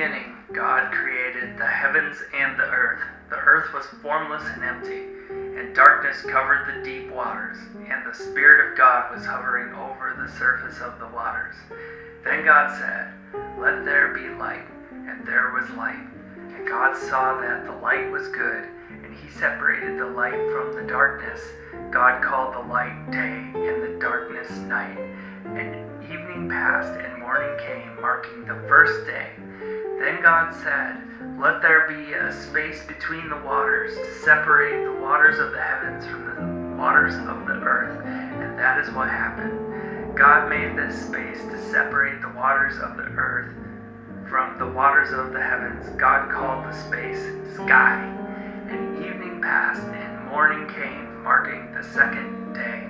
beginning, God created the heavens and the earth. The earth was formless and empty, and darkness covered the deep waters, and the Spirit of God was hovering over the surface of the waters. Then God said, "Let there be light," and there was light. And God saw that the light was good, and he separated the light from the darkness. God called the light day, and the darkness night. And evening passed, and morning came, marking the first day. Then God said, "Let there be a space between the waters, to separate the waters of the heavens from the waters of the earth." And that is what happened. God made this space to separate the waters of the earth from the waters of the heavens. God called the space sky. And evening passed, and morning came, marking the second day.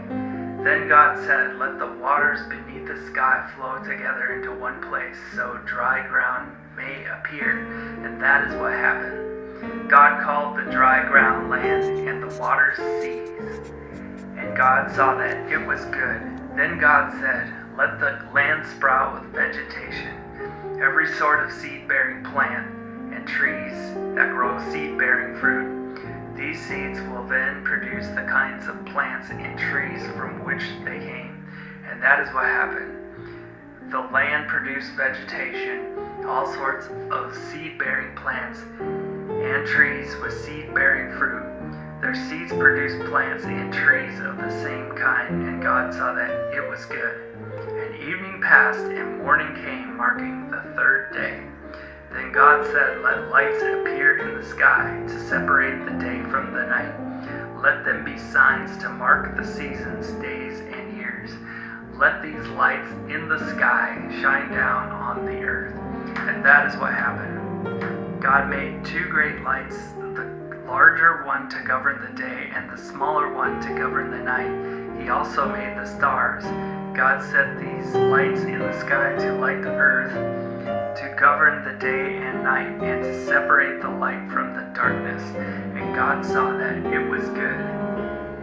Then God said, "Let the waters beneath the sky flow together into one place, so dry ground may appear." And that is what happened. God called the dry ground land, and the waters seas. And God saw that it was good. Then God said, "Let the land sprout with vegetation, every sort of seed-bearing plant, and trees that grow seed-bearing fruit. These seeds will then produce the kinds of plants and trees from which they came." And that is what happened. The land produced vegetation, all sorts of seed-bearing plants, and trees with seed-bearing fruit. Their seeds produced plants and trees of the same kind, and God saw that it was good. And evening passed, and morning came, marking the third day. Then God said, "Let lights appear in the sky to separate the day from the night. Let them be signs to mark the seasons, days, and years. Let these lights in the sky shine down on the earth." And that is what happened. God made two great lights, the larger one to govern the day and the smaller one to govern the night. He also made the stars. God set these lights in the sky to light the earth, to govern the day and night, and to separate the light from the darkness. And God saw that it was good.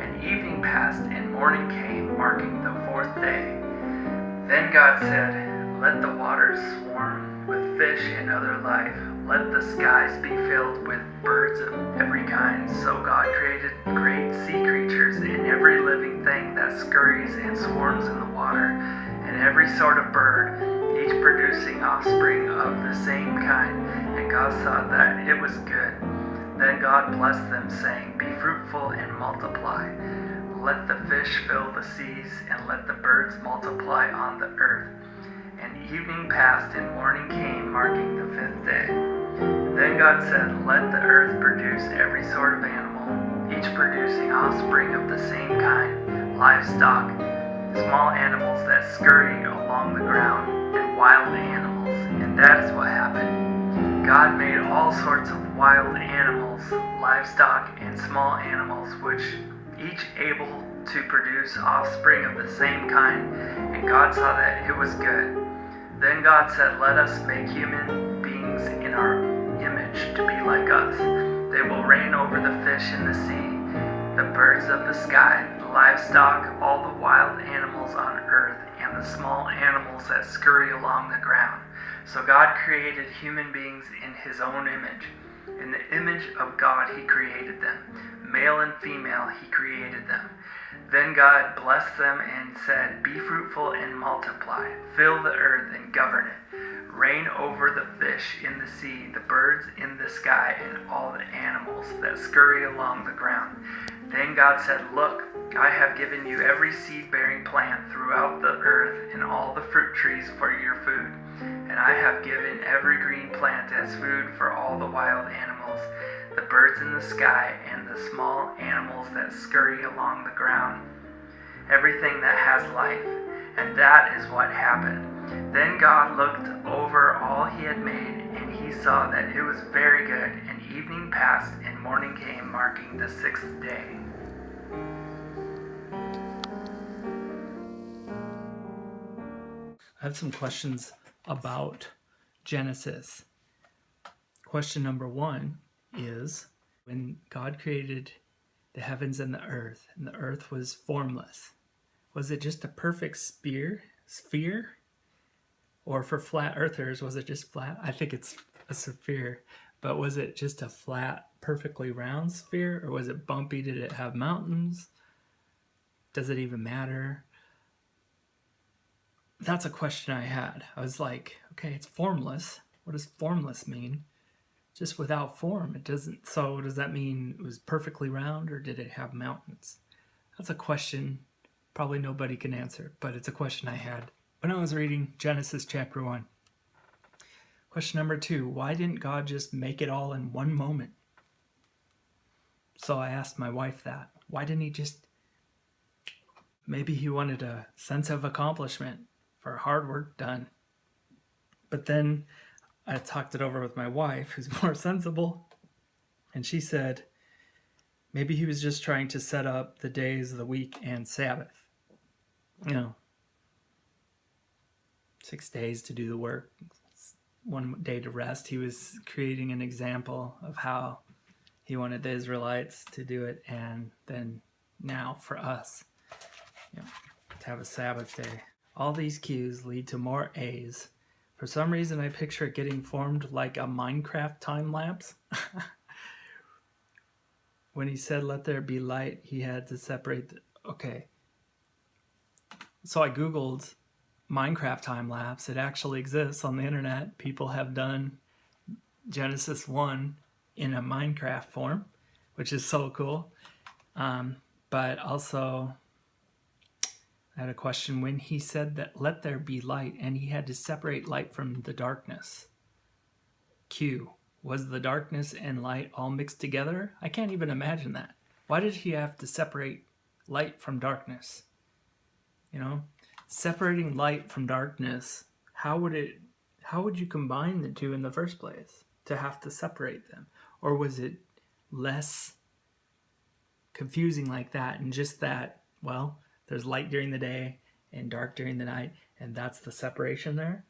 And evening passed, and morning came, marking the fourth day. Then God said, "Let the waters swarm with fish and other life. Let the skies be filled with birds of every kind." So God created great sea creatures and every living thing that scurries and swarms in the water, and every sort of bird, each producing offspring of the same kind. And God saw that it was good. Then God blessed them, saying, "Be fruitful and multiply. Let the fish fill the seas, and let the birds multiply on the earth." And evening passed, and morning came, marking the fifth day. Then God said, "Let the earth produce every sort of animal, each producing offspring of the same kind, livestock, small animals that scurry along the ground, and wild animals." And that is what happened. God made all sorts of wild animals, livestock, and small animals, which each able to produce offspring of the same kind. And God saw that it was good. Then God said, "Let us make human beings in our image, to be like us. They will reign over the fish in the sea, the birds of the sky, the livestock, all the wild animals on earth, and the small animals that scurry along the ground." So God created human beings in his own image. In the image of God he created them. Male and female he created them. Then God blessed them and said, "Be fruitful and multiply. Fill the earth and govern it. Reign over the fish in the sea, the birds in the sky, and all the animals that scurry along the ground." Then God said, "Look, I have given you every seed-bearing plant throughout the earth, and all the fruit trees for your food. And I have given every green plant as food for all the wild animals, the birds in the sky, and the small animals that scurry along the ground, everything that has life." And that is what happened. Then God looked over all he had made, and he saw that it was very good. And evening passed, and morning came, marking the sixth day. I have some questions about Genesis. Question number one is, when God created the heavens and the earth was formless, was it just a perfect sphere? Or for flat earthers, was it just flat? I think it's a sphere, but was it just a flat, perfectly round sphere, or was it bumpy? Did it have mountains? Does it even matter? That's a question I had. I was like, okay, it's formless. What does formless mean? Just without form. It doesn't. So does that mean it was perfectly round, or did it have mountains? That's a question probably nobody can answer, but it's a question I had when I was reading Genesis chapter 1. Question number 2, why didn't God just make it all in one moment? So I asked my wife that. Why didn't he just... Maybe he wanted a sense of accomplishment for hard work done. But then I talked it over with my wife, who's more sensible, and she said maybe he was just trying to set up the days of the week and Sabbath. 6 days to do the work, 1 day to rest. He was creating an example of how he wanted the Israelites to do it, and then now for us, to have a Sabbath day. All these Q's lead to more A's. For some reason, I picture it getting formed like a Minecraft time lapse. When he said, "Let there be light," he had to separate okay. So I Googled Minecraft time lapse. It actually exists on the internet. People have done Genesis 1 in a Minecraft form, which is so cool. But also, I had a question when he said that "let there be light," and he had to separate light from the darkness. Q, was the darkness and light all mixed together? I can't even imagine that. Why did he have to separate light from darkness? Separating light from darkness, how would you combine the two in the first place to have to separate them? Or was it less confusing like that, and just that, well, there's light during the day and dark during the night, and that's the separation there?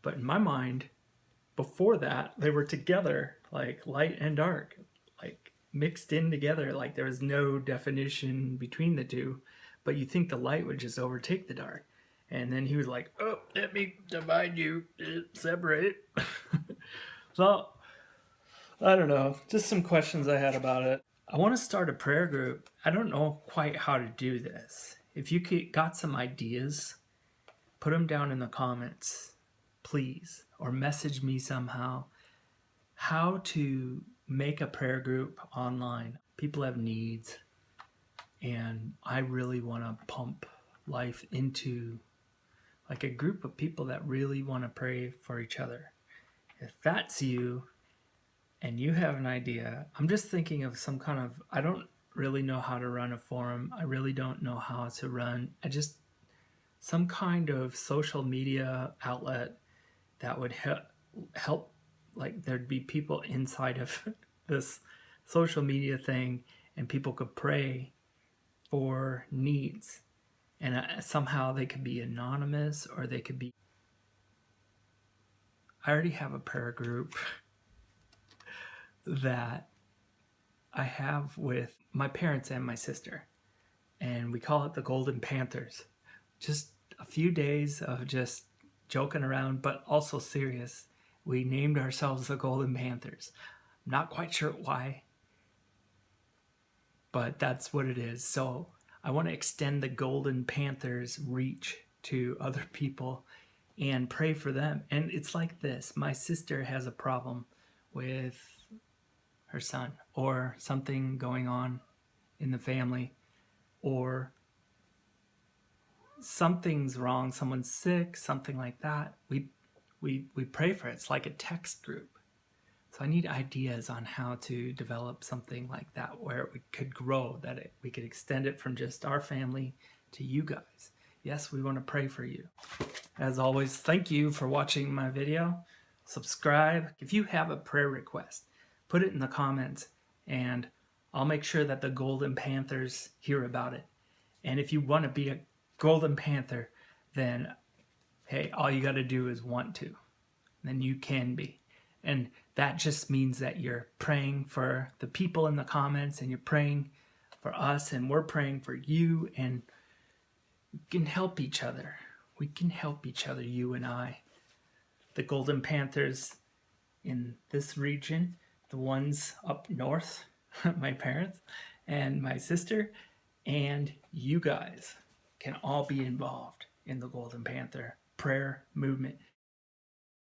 But in my mind, before that, they were together, like light and dark, like mixed in together, like there was no definition between the two. But you think the light would just overtake the dark. And then he was like, "Oh, let me divide you, separate." So, I don't know. Just some questions I had about it. I want to start a prayer group. I don't know quite how to do this. If you got some ideas, put them down in the comments, please. Or message me somehow. How to make a prayer group online. People have needs. And I really want to pump life into like a group of people that really want to pray for each other. If that's you and you have an idea, I'm just thinking of some kind of, I don't really know how to run a forum. I really don't know how to run, some kind of social media outlet that would help, like there'd be people inside of this social media thing and people could pray for needs, and somehow they could be anonymous, or they could be... I already have a prayer group that I have with my parents and my sister, and we call it the Golden Panthers. Just a few days of just joking around, but also serious. We named ourselves the Golden Panthers. I'm not quite sure why, but that's what it is. So I want to extend the Golden Panthers' reach to other people and pray for them. And it's like this. My sister has a problem with her son, or something going on in the family, or something's wrong, someone's sick, something like that. We pray for it. It's like a text group. So I need ideas on how to develop something like that where it could grow, that we could extend it from just our family to you guys. Yes, we want to pray for you. As always, thank you for watching my video. Subscribe. If you have a prayer request, put it in the comments and I'll make sure that the Golden Panthers hear about it. And if you want to be a Golden Panther, then hey, all you got to do is want to. Then you can be. And that just means that you're praying for the people in the comments, and you're praying for us, and we're praying for you, and we can help each other. We can help each other, you and I. The Golden Panthers in this region, the ones up north, my parents and my sister, and you guys can all be involved in the Golden Panther prayer movement.